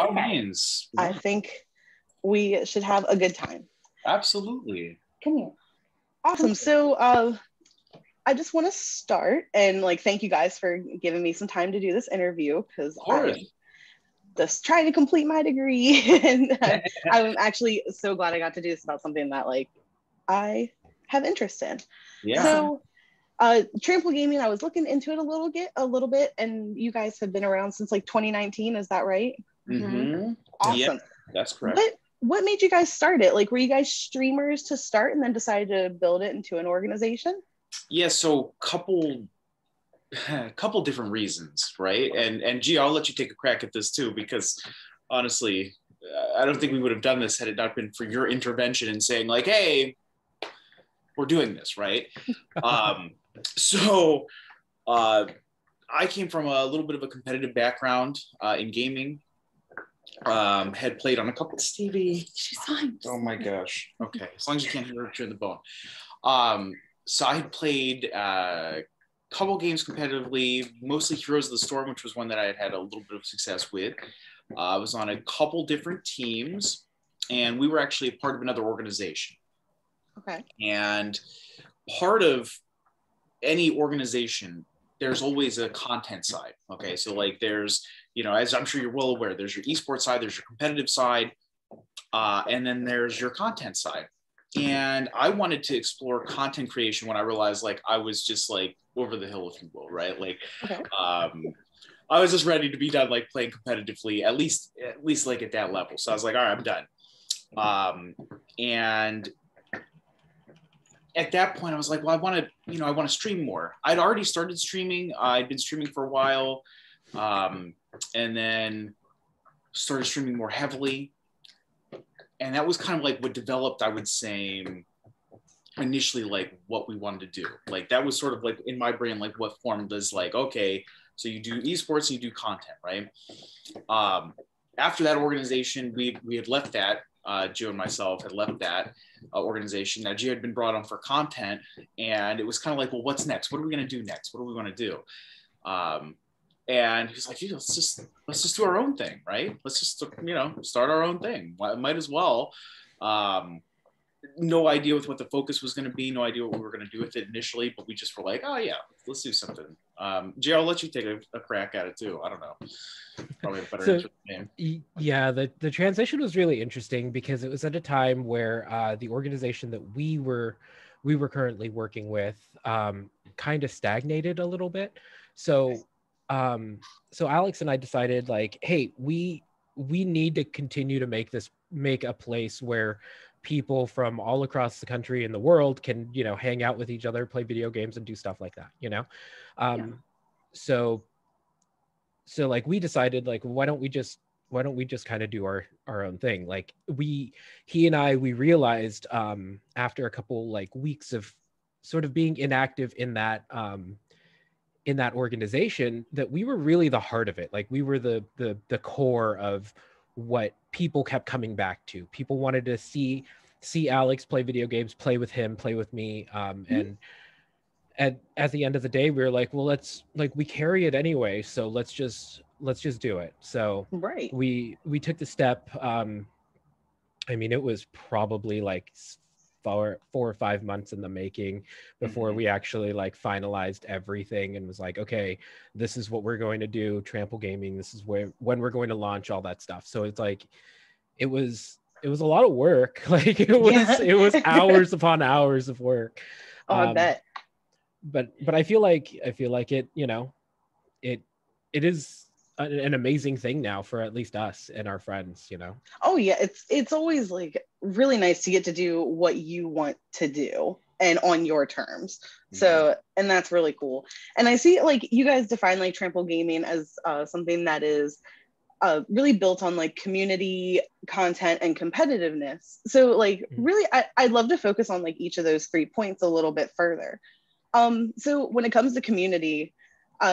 all means. I think we should have a good time. Absolutely. Come here. Awesome. So I just want to start and like thank you guys for giving me some time to do this interview because I'm just trying to complete my degree. And I'm actually so glad I got to do this about something that like I have interest in. Yeah. So Trample Gaming, I was looking into it a little bit, and you guys have been around since like 2019. Is that right? Mm-hmm. Awesome. Yeah, that's correct. What made you guys start it? Like, were you guys streamers to start and then decided to build it into an organization? Yeah, so couple different reasons, right? And G, I'll let you take a crack at this too, because honestly, I don't think we would have done this had it not been for your intervention and saying like, hey, we're doing this, right? So I came from a little bit of a competitive background in gaming. Had played on a couple. Stevie, she's fine. Oh my gosh. Okay, as long as you can't hear her chew the bone. So I had played a couple games competitively, mostly Heroes of the Storm, which was one that I had had a little bit of success with. I was on a couple different teams, and we were actually a part of another organization. Okay. And part of any organization, there's always a content side. Okay, so like there's, you know, as I'm sure you're well aware, there's your esports side, there's your competitive side, and then there's your content side. And I wanted to explore content creation when I realized like I was just like over the hill, if you will, right? Like, okay. I was just ready to be done like playing competitively, at least like at that level. So I was like, all right, I'm done. And at that point, I was like, well, I want to stream more. I'd already started streaming. I'd been streaming for a while, and then started streaming more heavily. And that was kind of like what developed, I would say, initially, like what we wanted to do. Like that was sort of like in my brain, like what formed as like, okay, so you do esports and you do content, right? After that organization, we had left that. Joe and myself had left that organization. Now, Gio had been brought on for content, and it was kind of like, well, what's next? What are we going to do next? What do we want to do? And he's like, let's just do our own thing, right? Let's just, start our own thing. Might as well. No idea with what the focus was going to be. No idea what we were going to do with it initially, but we just were like, oh yeah, let's do something. Jay, I'll let you take a crack at it too. I don't know. Probably a better answer than me. Yeah, the transition was really interesting because it was at a time where the organization that we were currently working with kind of stagnated a little bit. So so Alex and I decided like, hey, we need to continue to make a place where people from all across the country and the world can, hang out with each other, play video games and do stuff like that, So like we decided like, why don't we just kind of do our own thing? Like he and I realized after a couple like weeks of sort of being inactive in that organization that we were really the heart of it. Like we were the core of what people kept coming back to. People wanted to see Alex play video games, play with him, play with me. And at the end of the day, we were like, well, we carry it anyway. So let's just do it. So right. We took the step. I mean, it was probably like 4 or 5 months in the making before we actually like finalized everything and was like, okay, this is what we're going to do. Trample Gaming. This is when we're going to launch all that stuff. So it's like, it was a lot of work. Like it was hours upon hours of work. Oh, I bet. But I feel like it, it is an amazing thing now for at least us and our friends, Oh yeah, it's always like really nice to get to do what you want to do and on your terms. So, and that's really cool. And I see like you guys define like Trample Gaming as something that is really built on like community content and competitiveness. So like really I'd love to focus on like each of those 3 points a little bit further. So when it comes to community,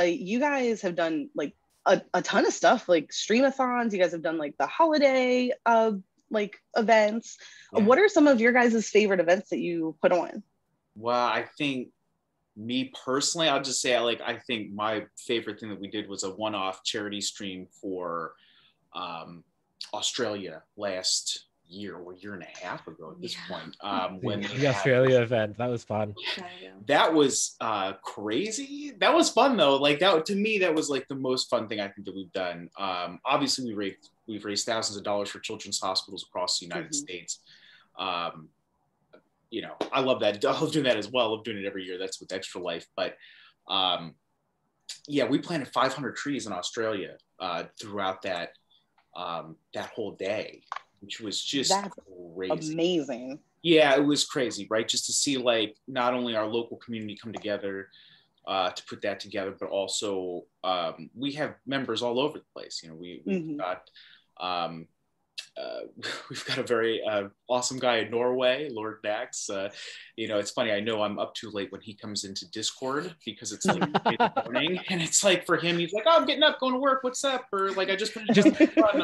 you guys have done like a ton of stuff, like streamathons. You guys have done like the holiday like events. Yeah. What are some of your guys' favorite events that you put on? Well, I think me personally, I'll just say I think my favorite thing that we did was a one-off charity stream for Australia last year or year and a half ago at this point. When the Australia event, that was fun. That was crazy. That was fun though. Like that to me, that was like the most fun thing I think that we've done. Obviously, we've raised thousands of dollars for children's hospitals across the United States. You know, I love that. I love doing that as well. I love doing it every year. That's with Extra Life. But yeah, we planted 500 trees in Australia throughout that whole day, which was just crazy. Amazing. Yeah, it was crazy, right? Just to see like not only our local community come together to put that together, but also we have members all over the place. You know, we've got a very awesome guy in Norway, Lord Dax. You know, it's funny. I know I'm up too late when he comes into Discord because it's like in the morning, and it's like for him, he's like, "Oh, I'm getting up, going to work. What's up?" Or like, "I just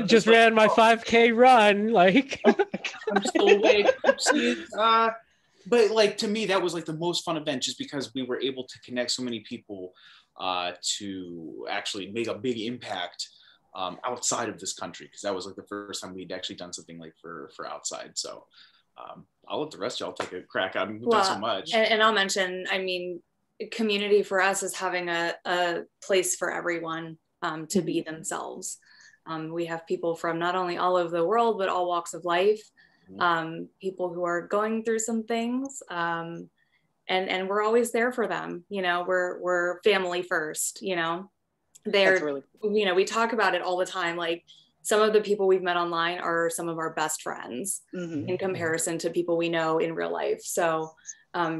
just ran my 5K run." Like, I'm still awake. But like to me, that was like the most fun event, just because we were able to connect so many people to actually make a big impact. Outside of this country, because that was like the first time we'd actually done something like for outside. So I'll let the rest of y'all take a crack. I've done so much. And I'll mention, I mean, community for us is having a place for everyone to be themselves. We have people from not only all over the world, but all walks of life, people who are going through some things. And we're always there for them. You know, we're family first, you know. They're, you know, we talk about it all the time. Like some of the people we've met online are some of our best friends in comparison to people we know in real life. So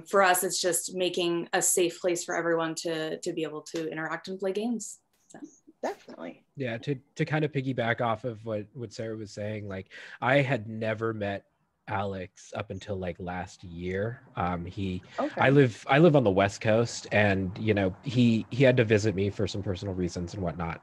for us, it's just making a safe place for everyone to be able to interact and play games. So. Definitely. Yeah, to kind of piggyback off of what Sarah was saying, like I had never met Alex up until like last year. I live on the West Coast, and you know he had to visit me for some personal reasons and whatnot.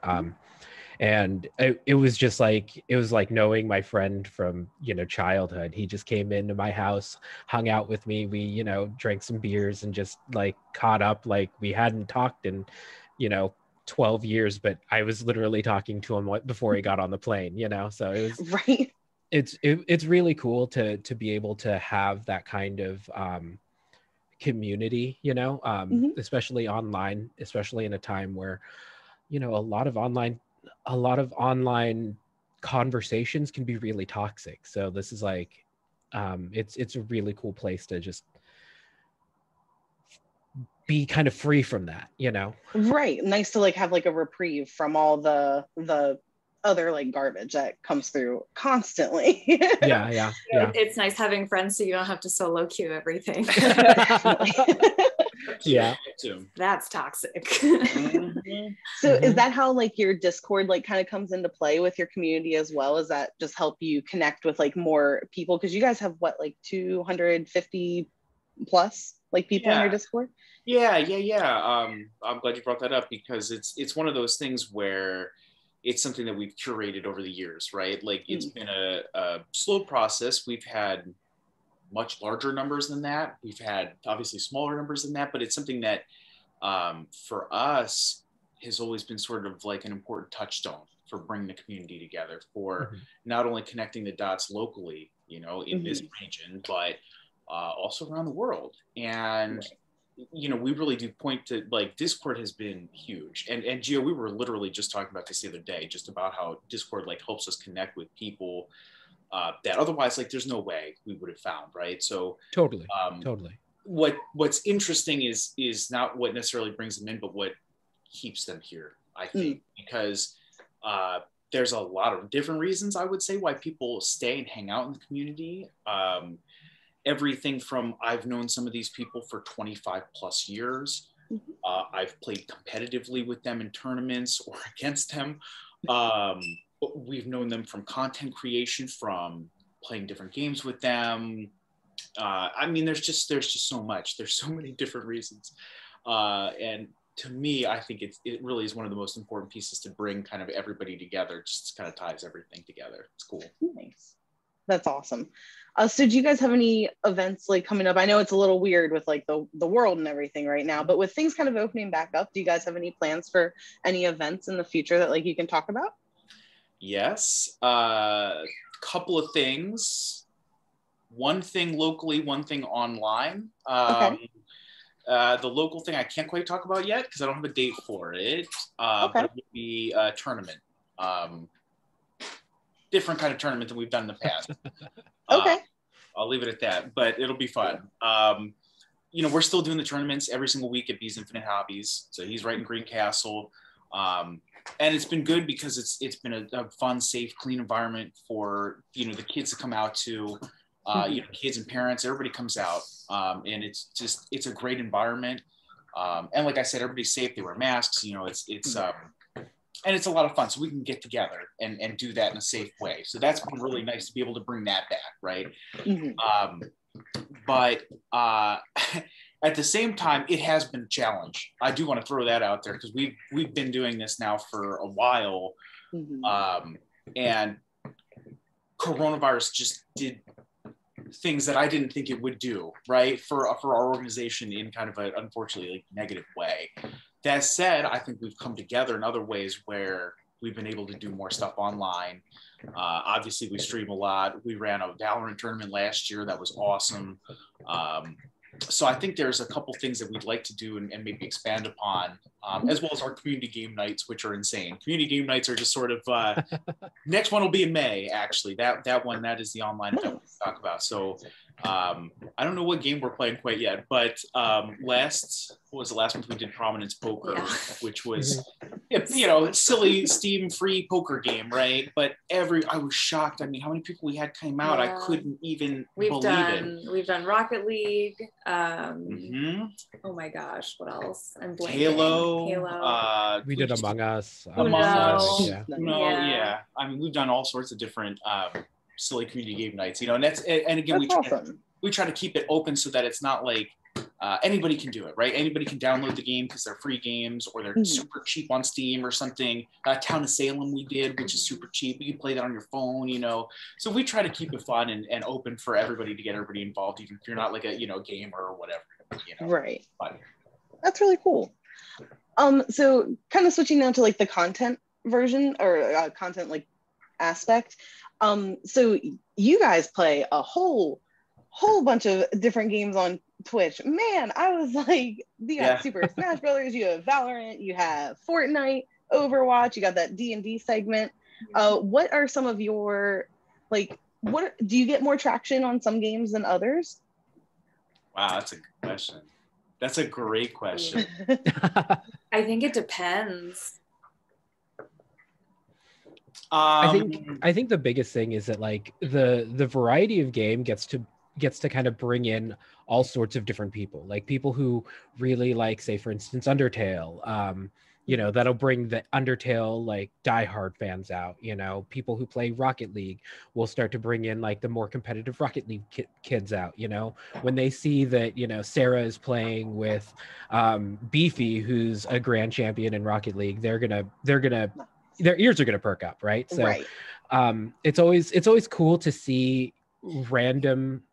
And it was just like, it was like knowing my friend from, you know, childhood. He just came into my house, hung out with me. We, you know, drank some beers and just like caught up like we hadn't talked in, you know, 12 years, but I was literally talking to him before he got on the plane, you know. So it was right. It's really cool to be able to have that kind of community, you know, especially online, especially in a time where, you know, a lot of online conversations can be really toxic. So this is like, it's a really cool place to just be kind of free from that, you know. Right. Nice to like have like a reprieve from all the other like garbage that comes through constantly. yeah. It's nice having friends so you don't have to solo queue everything. Yeah, that's toxic. So is that how like your Discord like kind of comes into play with your community as well? Is that just help you connect with like more people, because you guys have what, like 250 plus like people in your Discord? Yeah. I'm glad you brought that up, because it's one of those things where it's something that we've curated over the years, right? Like it's been a slow process. We've had much larger numbers than that. We've had obviously smaller numbers than that, but it's something that for us has always been sort of like an important touchstone for bringing the community together, for not only connecting the dots locally, you know, in this region, but also around the world. And you know, we really do point to like Discord has been huge. And Gio, we were literally just talking about this the other day, just about how Discord like helps us connect with people that otherwise like there's no way we would have found, right? So totally. What's interesting is not what necessarily brings them in, but what keeps them here, I think, because there's a lot of different reasons, I would say, why people stay and hang out in the community. Everything from, I've known some of these people for 25 plus years. I've played competitively with them in tournaments or against them. We've known them from content creation, from playing different games with them. I mean, there's just so much. There's so many different reasons. And to me, I think it really is one of the most important pieces to bring kind of everybody together. Just kind of ties everything together. It's cool. Nice. That's awesome. So do you guys have any events like coming up? I know it's a little weird with like the world and everything right now, but with things kind of opening back up, do you guys have any plans for any events in the future that like you can talk about? Yes. Couple of things. One thing locally, one thing online. Okay. The local thing I can't quite talk about yet because I don't have a date for it. Okay. But it would be a tournament. Different kind of tournament than we've done in the past. Okay. I'll leave it at that, but it'll be fun. You know, we're still doing the tournaments every single week at Bees Infinite Hobbies. So he's right in Greencastle. And it's been good because it's been a fun, safe, clean environment for, you know, the kids to come out to, you know, kids and parents, everybody comes out. And it's a great environment. And like I said, everybody's safe. They wear masks, you know, and it's a lot of fun. So we can get together and do that in a safe way. So that's been really nice to be able to bring that back. Right. But at the same time, it has been a challenge. I do want to throw that out there because we've been doing this now for a while. And coronavirus just did things that I didn't think it would do, right? For our organization in kind of an unfortunately like negative way. That said, I think we've come together in other ways where we've been able to do more stuff online. Obviously, we stream a lot. We ran a Valorant tournament last year. That was awesome. So I think there's a couple things that we'd like to do and maybe expand upon, as well as our community game nights, which are insane. Community game nights are just sort of, next one will be in May, actually. That one, that is the online event we'll talk about. So I don't know what game we're playing quite yet, but what was the last month we did Prominence Poker, which was, you know, silly Steam free poker game, right? But I was shocked. I mean, how many people we had came out? I couldn't even believe it. We've done Rocket League. Oh my gosh, what else? I'm blanking. Halo. We did Among Us. Among Us. Yeah. Yeah. I mean, we've done all sorts of different silly community game nights, you know, and again, we try to keep it open so that it's not like anybody can do it, right? Anybody can download the game because they're free games or they're super cheap on Steam or something. Town of Salem we did, which is super cheap. You can play that on your phone, you know. So we try to keep it fun and open for everybody to get everybody involved, even if you're not like a, you know, gamer or whatever, you know. Right. Fun. That's really cool. So kind of switching now to like the content version or content like aspect. So you guys play a whole bunch of different games on Twitch. Man, I was like, you got Super Smash Brothers, you have Valorant, you have Fortnite, Overwatch, you got that D&D segment. What are some of your, like, what do you get more traction on some games than others? Wow, that's a good question. That's a great question. I think it depends. I think the biggest thing is that like the variety of game gets to kind of bring in all sorts of different people, like people who really like, say for instance, Undertale. You know, that'll bring the Undertale like diehard fans out. You know, people who play Rocket League will start to bring in like the more competitive Rocket League kids out. You know, when they see that, you know, Sarah is playing with Beefy, who's a grand champion in Rocket League, their ears are gonna perk up, right? So it's always cool to see random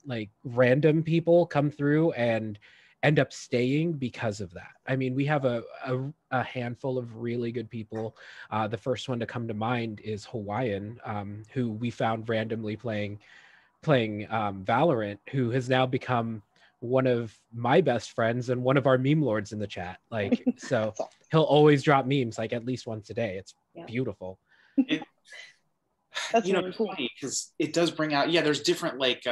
people come through and end up staying because of that. I mean, we have a handful of really good people. The first one to come to mind is Hawaiian, who we found randomly playing Valorant, who has now become one of my best friends and one of our meme lords in the chat. Like, so he'll always drop memes like at least once a day. It's beautiful. That's you know, really it's cool. funny because it does bring out, there's different like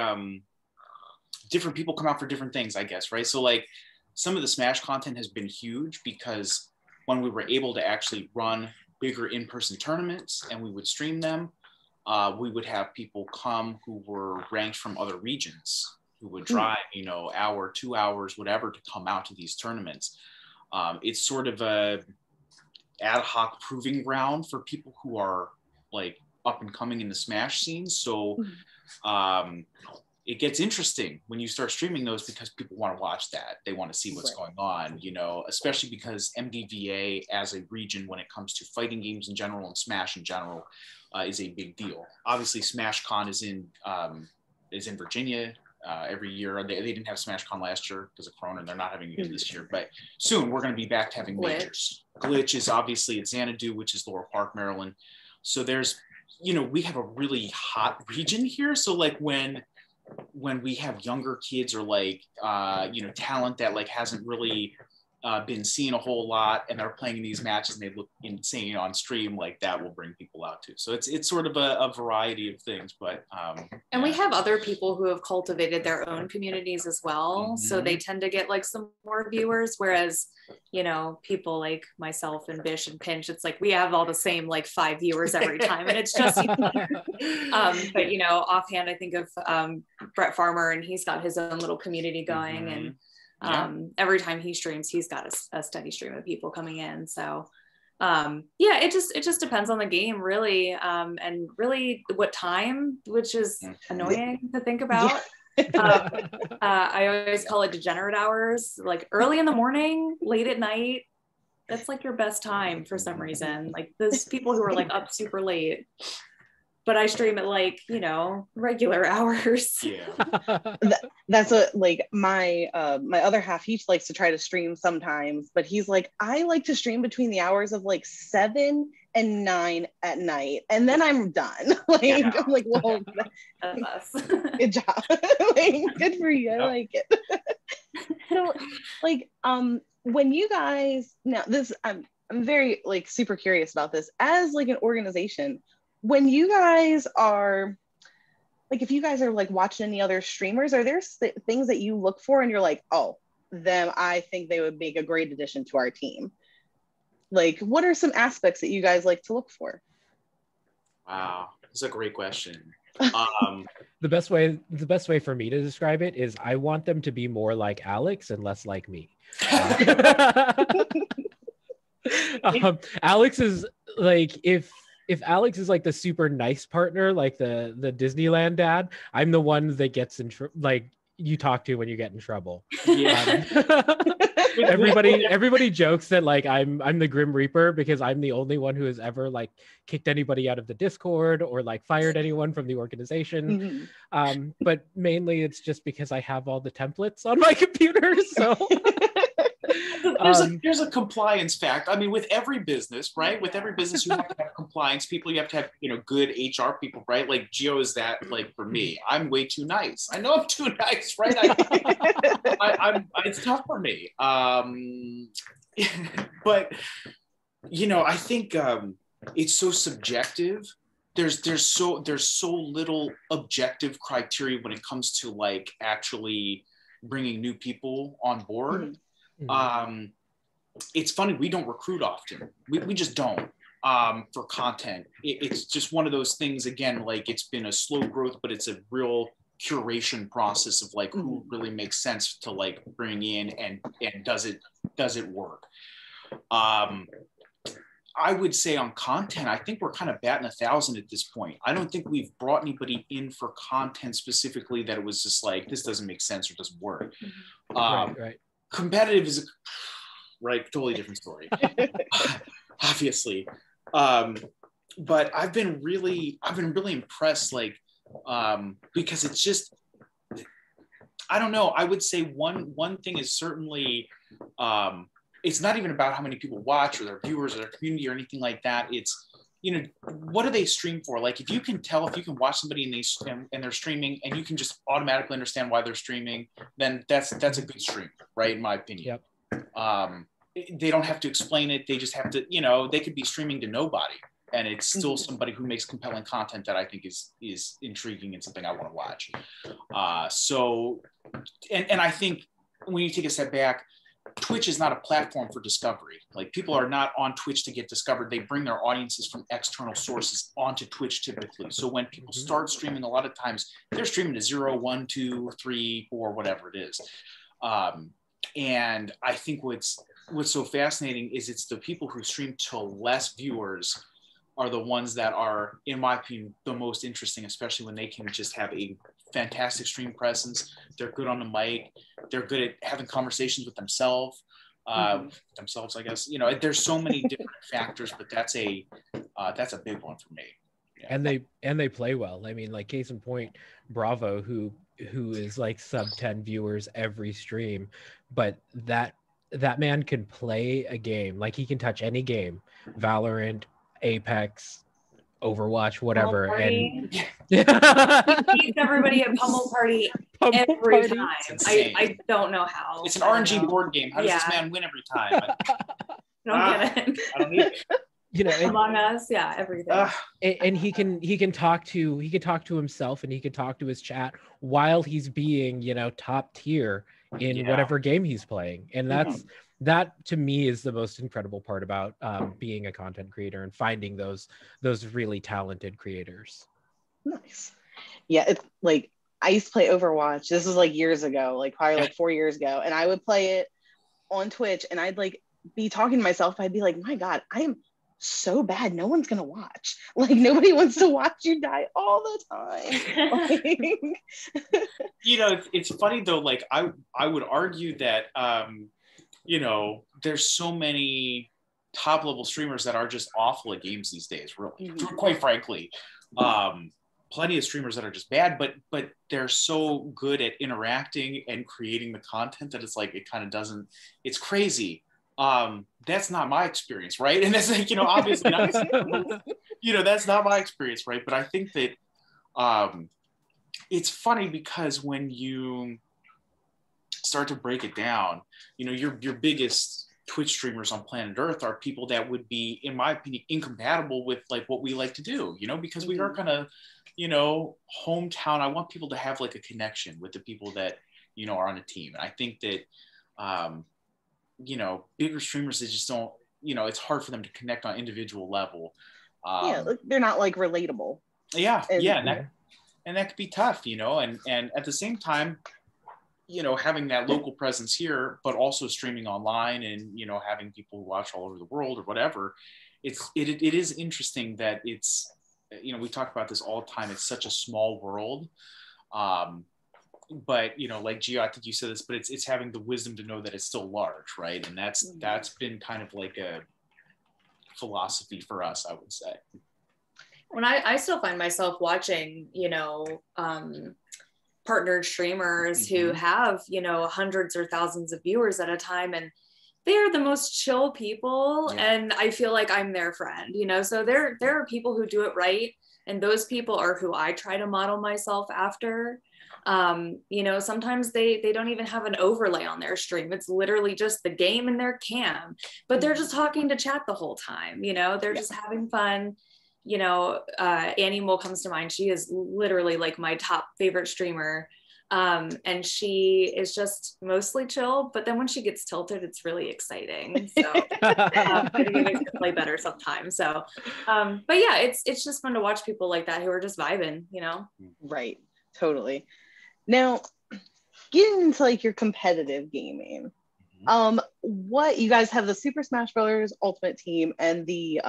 different people come out for different things, I guess, right? So like some of the Smash content has been huge because when we were able to actually run bigger in-person tournaments and we would stream them, we would have people come who were ranked from other regions who would drive, you know, hour, 2 hours, whatever, to come out to these tournaments. It's sort of a ad hoc proving ground for people who are like up and coming in the Smash scene. So it gets interesting when you start streaming those because people want to watch that. They want to see what's going on, you know, especially because MDVA as a region when it comes to fighting games in general and Smash in general is a big deal. Obviously SmashCon is in Virginia every year. They didn't have SmashCon last year because of Corona and they're not having it this year, but soon we're going to be back to having majors. Glitch is obviously at Xanadu, which is Laurel Park, Maryland. So there's you know, we have a really hot region here. So like when we have younger kids or like, you know, talent that like hasn't really been seen a whole lot and they're playing in these matches and they look insane on stream, like that will bring people out too. So it's sort of a variety of things, but and we have other people who have cultivated their own communities as well, so they tend to get like some more viewers, whereas, you know, people like myself and Bish and Pinch, it's like we have all the same like 5 viewers every time, and it's just but you know, offhand I think of Brett Farmer, and he's got his own little community going, and every time he streams, he's got a steady stream of people coming in. So yeah, it just depends on the game, really, and really what time, which is annoying to think about. I always call it degenerate hours, like early in the morning, late at night. That's like your best time for some reason. Like those people who are like up super late, but I stream at like, you know, regular hours. That's what like my my other half, he likes to try to stream sometimes, but he's like, I like to stream between the hours of like 7 and 9 at night, and then I'm done. Like I'm like, well, that's us. Good job. Like, good for you. I like it. So like when you guys, now this I'm very like super curious about this as like an organization. When you guys are, like, if you guys are like watching any other streamers, are there things that you look for and you're like, oh, them, I think they would make a great addition to our team? Like, what are some aspects that you guys like to look for? Wow, that's a great question. The best way for me to describe it is I want them to be more like Alex and less like me. Alex is like, if Alex is like the super nice partner, like the Disneyland dad, I'm the one that gets in like you talk to when you get in trouble. Everybody jokes that like I'm the Grim Reaper because I'm the only one who has ever like kicked anybody out of the Discord or like fired anyone from the organization. But mainly it's just because I have all the templates on my computer. So there's a compliance fact. I mean, with every business, right? With every business, you have to have compliance people. You have to have, you know, good HR people, right? Like Gio is that. Like for me, I'm way too nice. I know I'm too nice, right? It's tough for me. But you know, I think it's so subjective. There's so little objective criteria when it comes to like actually bringing new people on board. It's funny, we don't recruit often. We just don't for content. It's just one of those things, again, like it's been a slow growth, but it's a real curation process of like who really makes sense to like bring in and does it work. I would say on content, I think we're kind of batting 1,000 at this point. I don't think we've brought anybody in for content specifically that it was just like, this doesn't make sense or doesn't work. Right. Competitive is right, totally different story. Obviously. But I've been really impressed, like, because it's just, I don't know. I would say one thing is certainly, it's not even about how many people watch or their viewers or their community or anything like that. It's, you know, what do they stream for? Like, if you can watch somebody and they're streaming and you can just automatically understand why they're streaming, then that's a good stream, right? In my opinion. Yep. They don't have to explain it. They just have to, you know, they could be streaming to nobody and it's still somebody who makes compelling content that I think is intriguing and something I want to watch. So, and I think when you take a step back, Twitch is not a platform for discovery. Like, people are not on Twitch to get discovered. They bring their audiences from external sources onto Twitch typically. So when people start streaming, a lot of times they're streaming to 0, 1, 2, 3, 4, whatever it is. And I think what's so fascinating is it's the people who stream to less viewers are the ones that are, in my opinion, the most interesting, especially when they can just have a fantastic stream presence. They're good on the mic. They're good at having conversations with themselves, I guess. You know, there's so many different factors, but that's a big one for me. Yeah. And they play well. I mean, like, case in point, Bravo, who is like sub 10 viewers every stream, but that man can play a game. Like, he can touch any game, Valorant, Apex, Overwatch, whatever. And He beats everybody at Pummel Party Pummel every Party. time. I don't know how. It's an RNG board game. How does this man win every time? I don't get it. I don't need it. You know, Among Us, yeah, everything. And he can talk to himself, and he can talk to his chat while he's being, you know, top tier in whatever game he's playing. And that to me is the most incredible part about being a content creator and finding those really talented creators. Nice. Yeah, it's like I used to play Overwatch. This was like years ago, like probably like 4 years ago, and I would play it on Twitch, and I'd like be talking to myself. I'd be like, my God, I am so bad, no one's gonna watch. Like, nobody wants to watch you die all the time. Like, you know, it's funny though, like I would argue that you know, there's so many top level streamers that are just awful at games these days, really. Quite frankly, plenty of streamers that are just bad, but they're so good at interacting and creating the content that it's like it kind of doesn't, it's crazy. That's not my experience, right? And that's like, you know, obviously not, you know, that's not my experience, right? But I think that it's funny because when you start to break it down, you know, your biggest Twitch streamers on planet Earth are people that would be, in my opinion, incompatible with like what we like to do, you know, because we are kind of, you know, hometown. I want people to have like a connection with the people that, you know, are on a team. And I think that, you know, bigger streamers, they just don't, you know, it's hard for them to connect on individual level. yeah, they're not like relatable. Yeah, and that could be tough, you know, and at the same time, you know, having that local presence here, but also streaming online and, you know, having people who watch all over the world or whatever, it is interesting that it's, you know, we talk about this all the time. It's such a small world. But, you know, like Gio, I think you said this, but it's having the wisdom to know that it's still large, right? And that's been kind of like a philosophy for us, I would say. When I still find myself watching, you know, partnered streamers who have, you know, hundreds or thousands of viewers at a time, and they're the most chill people, and I feel like I'm their friend, you know. So there are people who do it right, and those people are who I try to model myself after. You know, sometimes they don't even have an overlay on their stream. It's literally just the game and their cam, but they're just talking to chat the whole time, you know. They're just having fun. You know, Annie Mole comes to mind. She is literally like my top favorite streamer. And she is just mostly chill, but then when she gets tilted, it's really exciting. So I think it makes her play better sometimes. So, but yeah, it's just fun to watch people like that who are just vibing, you know? Right, totally. Now, getting into like your competitive gaming, what you guys have the Super Smash Bros. Ultimate Team and the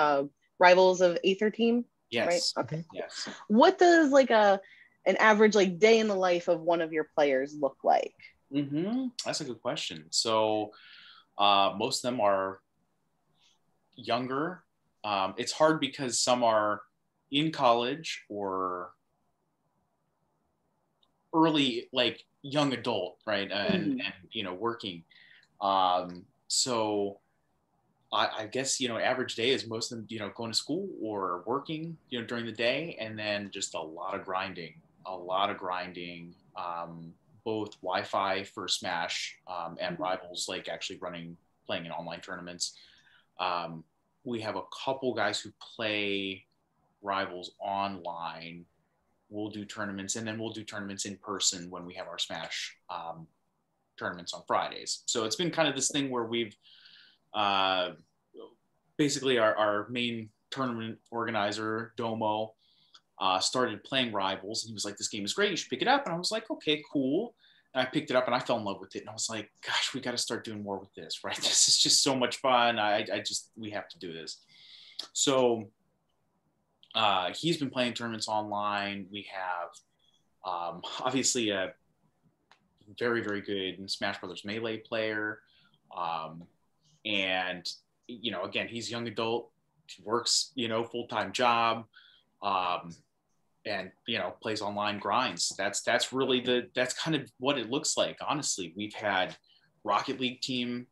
Rivals of Aether Team? Yes. Right? Okay. Yes. What does like an average like day in the life of one of your players look like? That's a good question. So most of them are younger. It's hard because some are in college or early, like young adult, right? And you know, working. So I guess, you know, average day is most of them, you know, going to school or working, you know, during the day, and then just a lot of grinding, both Wi-Fi for Smash and Rivals, like actually playing in online tournaments. We have a couple guys who play Rivals online. We'll do tournaments, and then we'll do tournaments in person when we have our Smash tournaments on Fridays. So it's been kind of this thing where we've basically our main tournament organizer, Domo, started playing Rivals, and he was like, this game is great, you should pick it up. And I was like, okay, cool. And I picked it up and I fell in love with it. And I was like, gosh, we got to start doing more with this, right? This is just so much fun. We have to do this. So he's been playing tournaments online. We have obviously a very, very good Smash Brothers Melee player. And, you know, again, he's young adult, works, you know, full-time job, and, you know, plays online, grinds. That's really that's kind of what it looks like. Honestly, we've had Rocket League team,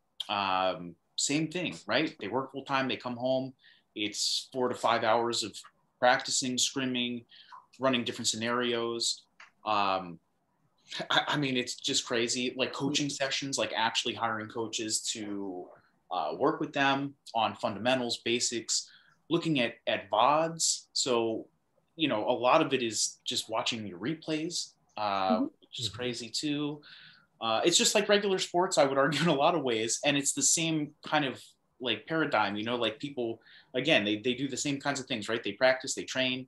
same thing, right? They work full-time, they come home. It's 4 to 5 hours of practicing, scrimming, running different scenarios. I mean, it's just crazy. Like coaching sessions, like actually hiring coaches to work with them on fundamentals, basics, looking at VODs. So, you know, a lot of it is just watching your replays, which is crazy too. It's just like regular sports, I would argue, in a lot of ways. And it's the same kind of like paradigm, you know, like people, again, they do the same kinds of things, right? They practice, they train.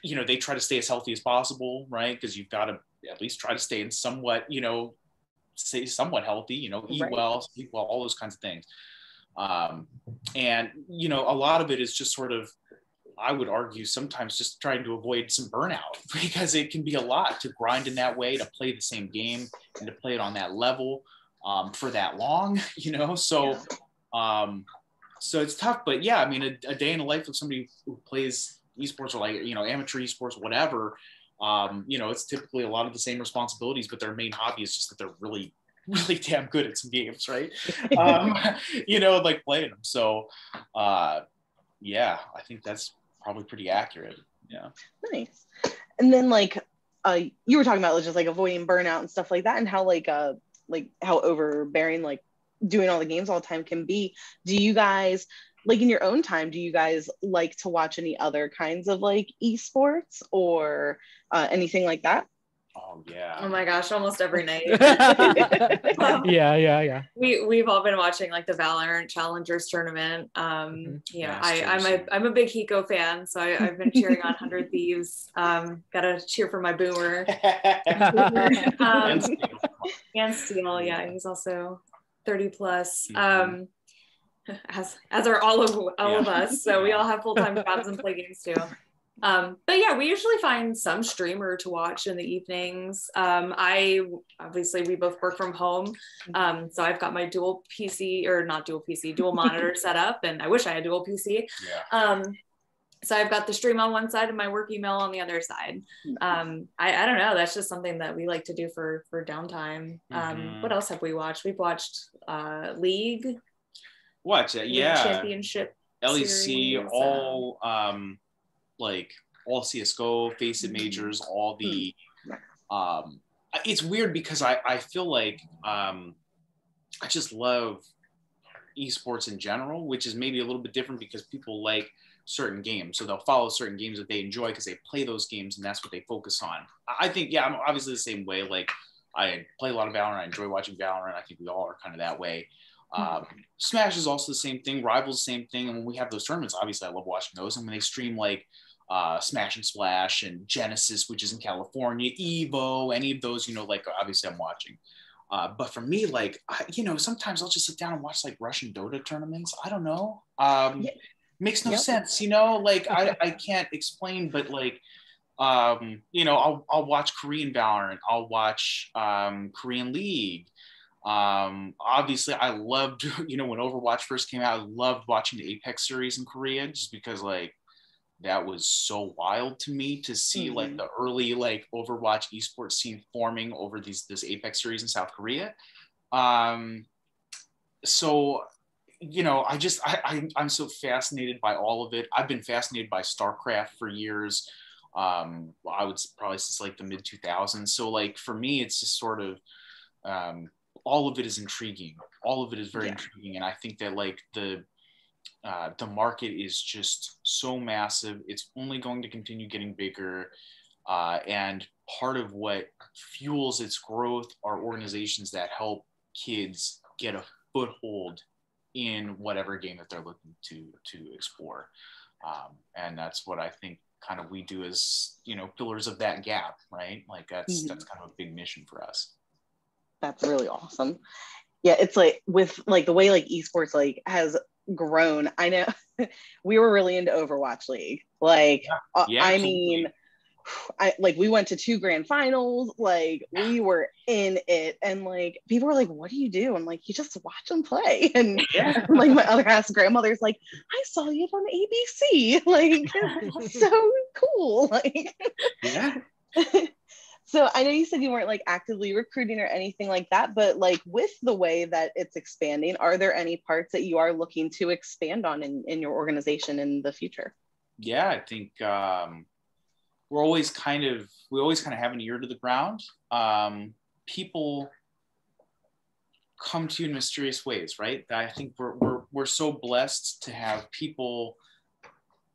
You know, they try to stay as healthy as possible, right? Because you've got to at least try to stay in somewhat, you know, stay somewhat healthy, you know, eat well, sleep well, all those kinds of things. And, you know, a lot of it is just sort of, I would argue, sometimes just trying to avoid some burnout, because it can be a lot to grind in that way, to play the same game and to play it on that level for that long, you know? So, so it's tough, but yeah, I mean, a day in the life of somebody who plays esports, or like, you know, amateur esports, whatever, you know, it's typically a lot of the same responsibilities, but their main hobby is just that they're really, really damn good at some games, right? You know, like playing them. So, yeah, I think that's probably pretty accurate. Yeah. Nice. And then like, you were talking about just like avoiding burnout and stuff like that, and how like how overbearing like doing all the games all the time can be. Do you guys, like in your own time, do you guys like to watch any other kinds of like esports or anything like that? Oh yeah. Oh my gosh, almost every night. Yeah. We've all been watching like the Valorant Challengers tournament. You know, I'm a big Hiko fan, so I've been cheering on 100 Thieves. Gotta cheer for my boomer. And Steel, yeah, he's also 30 plus. As are all of us, so we all have full-time jobs and play games too. But yeah, we usually find some streamer to watch in the evenings. Obviously we both work from home, so I've got my dual monitor set up, and I wish I had dual PC. So I've got the stream on one side and my work email on the other side. I don't know, that's just something that we like to do for downtime. What else have we watched? We've watched League. Championship LEC, series, all like all CSGO, Face It majors, all the it's weird because I feel like I just love esports in general, which is maybe a little bit different because people like certain games, so they'll follow certain games that they enjoy because they play those games and that's what they focus on. I think, yeah, I'm obviously the same way. Like I play a lot of Valorant, I enjoy watching Valorant. I think we all are kind of that way. Smash is also the same thing, Rivals the same thing, and when we have those tournaments, obviously I love watching those. And when they stream like Smash and Splash and Genesis, which is in California, Evo, any of those, you know, like obviously I'm watching. But for me, like, you know, sometimes I'll just sit down and watch like Russian Dota tournaments. I don't know. Makes no sense, you know, like I can't explain, but like, you know, I'll watch Korean Valorant, I'll watch Korean League. Obviously I loved, you know, when Overwatch first came out, I loved watching the Apex series in Korea, just because like that was so wild to me to see like the early like Overwatch esports scene forming over this Apex series in South Korea. So, you know, I'm so fascinated by all of it. I've been fascinated by StarCraft for years. I would probably since like the mid 2000s. So like for me, it's just sort of all of it is intriguing. All of it is very intriguing, and I think that like the market is just so massive. It's only going to continue getting bigger, and part of what fuels its growth are organizations that help kids get a foothold in whatever game that they're looking to explore, and that's what I think kind of we do as, you know, pillars of that gap, right? Like that's kind of a big mission for us. That's really awesome. Yeah, it's like with like the way like esports like has grown. I know we were really into Overwatch League. Like, I mean, we went to 2 grand finals. Like, we were in it, and like people were like, "What do you do?" I'm like, "You just watch them play." And like my other half's grandmother's like, "I saw you on ABC." Like, so cool. Like, So I know you said you weren't like actively recruiting or anything like that, but like with the way that it's expanding, are there any parts that you are looking to expand on in your organization in the future? yeah, I think we always kind of have an ear to the ground. People come to you in mysterious ways, right? I think we're so blessed to have people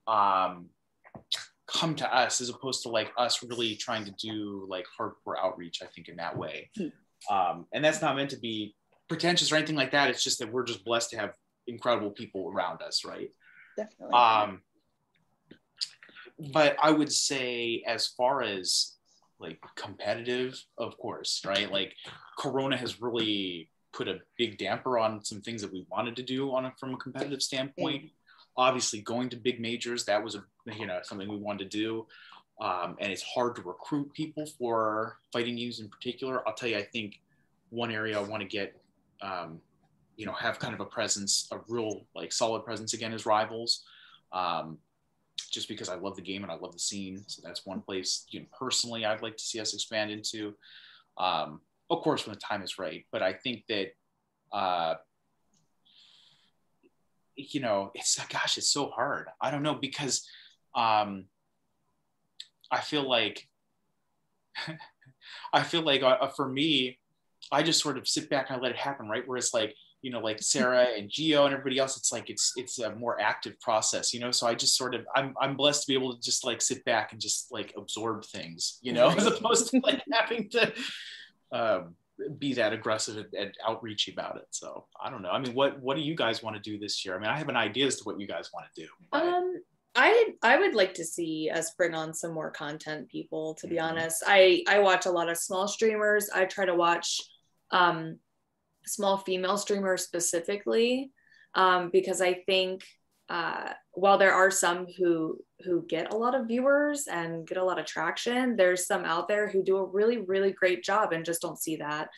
come to us as opposed to like us really trying to do like hardcore outreach, I think, in that way. And that's not meant to be pretentious or anything like that. It's just that we're just blessed to have incredible people around us, right? Definitely. But I would say, as far as like competitive, of course, right? Like Corona has really put a big damper on some things that we wanted to do from a competitive standpoint. Obviously, going to big majors, that was something we wanted to do. And it's hard to recruit people for fighting games in particular. I'll tell you, I think one area I want to get, have kind of a presence, a real like solid presence again, is Rivals. Just because I love the game and I love the scene. So that's one place, personally, I'd like to see us expand into. Of course, when the time is right. But I think that, it's so hard. I don't know, because I feel like for me, I just sort of sit back and I let it happen, right? Whereas like, like Sarah and Gio and everybody else, it's like it's a more active process, so I just sort of I'm blessed to be able to just like sit back and just like absorb things, as opposed to like having to be that aggressive and outreachy about it. So I don't know. I mean, what do you guys want to do this year? I mean, I have an idea as to what you guys want to do. I would like to see us bring on some more content people, to be honest. I watch a lot of small streamers. I try to watch small female streamers specifically, because I think while there are some who get a lot of viewers and get a lot of traction, there's some out there who do a really, really great job and just don't see that.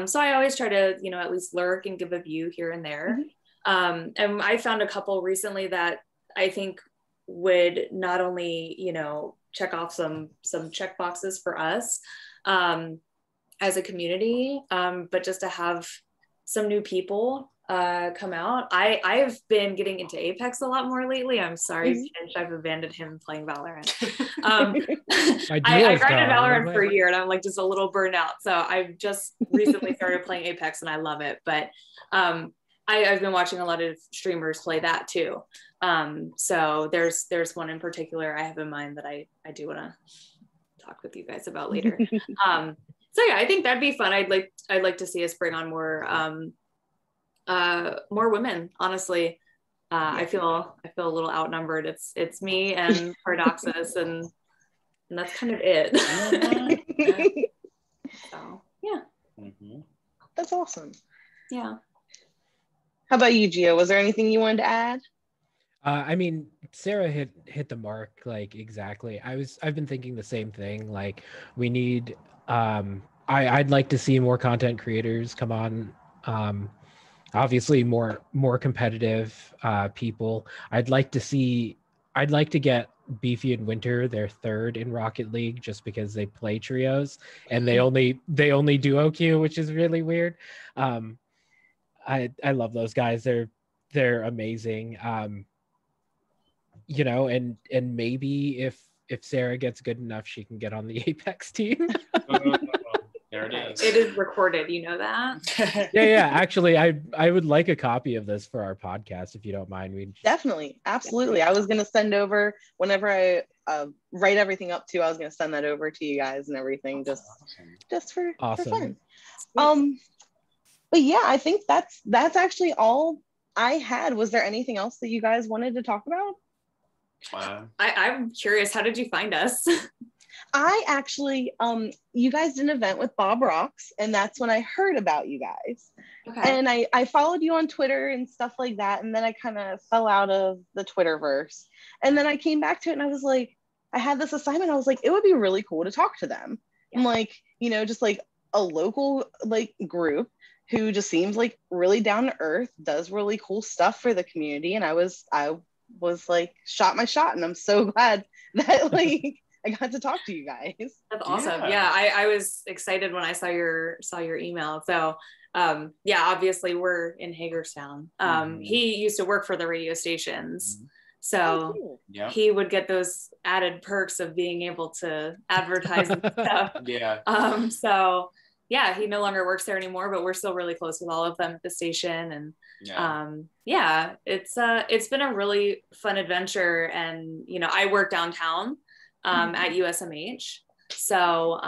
So I always try to, at least lurk and give a view here and there. And I found a couple recently that I think would not only, check off some check boxes for us, as a community, but just to have some new people come out. I've been getting into Apex a lot more lately. I'm sorry, Pinch, I've abandoned him playing Valorant. I grinded Valorant for a year and I'm like just a little burned out. So I've just recently started playing Apex and I love it. But I've been watching a lot of streamers play that too. So there's one in particular I have in mind that I do want to talk with you guys about later. So yeah, I think that'd be fun. I'd like to see us bring on more women. Honestly, I feel a little outnumbered. It's me and Paradoxus, and that's kind of it. So yeah, that's awesome. Yeah. How about you, Gio? Was there anything you wanted to add? I mean, Sarah hit the mark, like, exactly. I've been thinking the same thing. Like, we need I'd like to see more content creators come on. Obviously more competitive people. I'd like to get Beefy and Winter their third in Rocket League, just because they play trios and they only duo queue, which is really weird. I love those guys. They're amazing. And maybe if Sarah gets good enough, she can get on the Apex team. There it is. It is recorded, you know that? Yeah. Actually, I would like a copy of this for our podcast, if you don't mind. Definitely, absolutely. I was gonna send over whenever I write everything up too. I was gonna send that over to you guys and everything, just for fun. But yeah, I think that's actually all I had. Was there anything else that you guys wanted to talk about? I'm curious, how did you find us? I actually, you guys did an event with Bob Rocks, and that's when I heard about you guys. Okay. And I followed you on Twitter and stuff like that, and then I kind of fell out of the Twitterverse. And then I came back to it, and I was like, I had this assignment. I was like, it would be really cool to talk to them. Yeah. I'm like, just like a local like group who just seems like really down to earth, does really cool stuff for the community. And I was like, shot my shot, and I'm so glad that like I got to talk to you guys. That's awesome. Yeah, I was excited when I saw your email. So obviously we're in Hagerstown. He used to work for the radio stations. So cool. Yeah. he would get those added perks of being able to advertise and stuff. Yeah. So yeah, he no longer works there anymore, but we're still really close with all of them at the station. And yeah, it's been a really fun adventure. And, you know, I work downtown at USMH. So,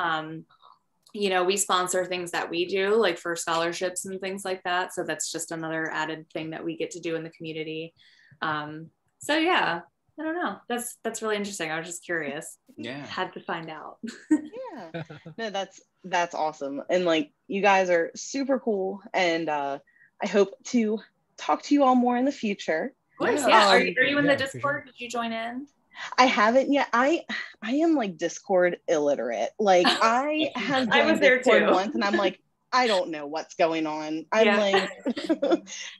you know, we sponsor things that we do, like for scholarships and things like that. So that's just another added thing that we get to do in the community. So yeah, I don't know. That's really interesting. I was just curious. Yeah. Had to find out. Yeah. No, that's awesome. And like, you guys are super cool. And I hope to talk to you all more in the future. Of course, yeah. Are you in the for Discord? sure. Did you join in? I haven't yet. I am like Discord illiterate. Like I have I was joined there Discord too. once and I'm like, I don't know what's going on. I'm like,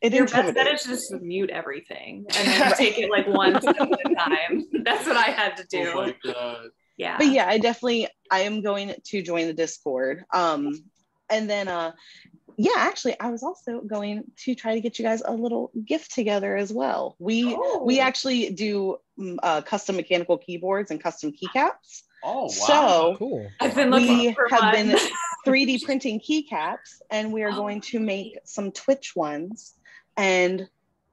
it Your best bet intimidates is just me. to mute everything and then take it like one step at a time. That's what I had to do. Oh my God. Yeah. But yeah, I am going to join the Discord. And then yeah, actually, I was also going to try to get you guys a little gift together as well. We actually do custom mechanical keyboards and custom keycaps. Oh wow. So Cool. I've been looking we for have one. been 3D printing keycaps, and we are going to make some Twitch ones. And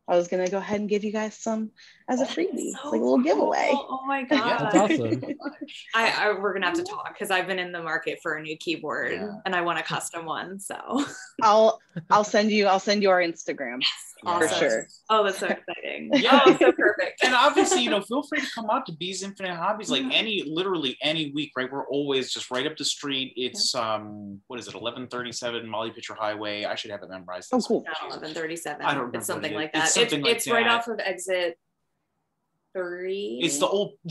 I was going to go ahead and give you guys some as a freebie, So like a little giveaway. cool. Oh my God. That's awesome. We're gonna have to talk because I've been in the market for a new keyboard and I want a custom one. So I'll send you our Instagram. awesome. For sure. Oh, that's so exciting. Yeah. Oh, so perfect. And obviously, you know, feel free to come out to Bees Infinite Hobbies like literally any week, right? We're always just right up the street. It's what is it, 1137 Molly Pitcher Highway. I should have it memorized. Oh, cool. Not 1137. I don't remember It's something what it like is. that. It's something like it's right that. off of exit 3. It's the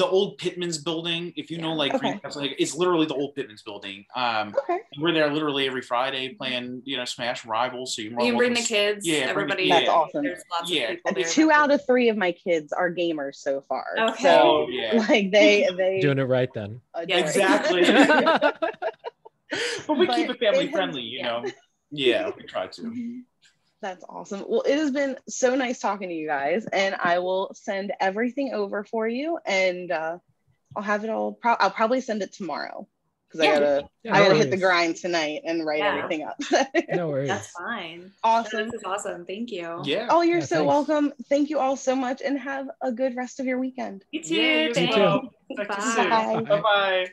old Pittman's building. If you know, like, Okay. it's literally the old Pittman's building. Okay. We're there literally every Friday playing, you know, Smash Rivals. So You can bring the kids. Yeah, Everybody. That's awesome. There's lots Yeah. of people there. 2 out of 3 of my kids are gamers so far. Okay. So Oh, yeah. like they Doing it right then. Yeah. Exactly. But we keep it family has- friendly, you know. Yeah, we try to. That's awesome. Well, it has been so nice talking to you guys, and I will send everything over for you, and I'll have it all. I'll probably send it tomorrow because I gotta hit the grind tonight and write everything up. No worries. That's fine. Awesome. This is awesome. Thank you. Yeah. Oh, you're Yeah, so thanks. welcome. Thank you all so much, and have a good rest of your weekend. You too. Yeah, you Thanks. too. Talk to you Bye. soon. Bye. Bye-bye.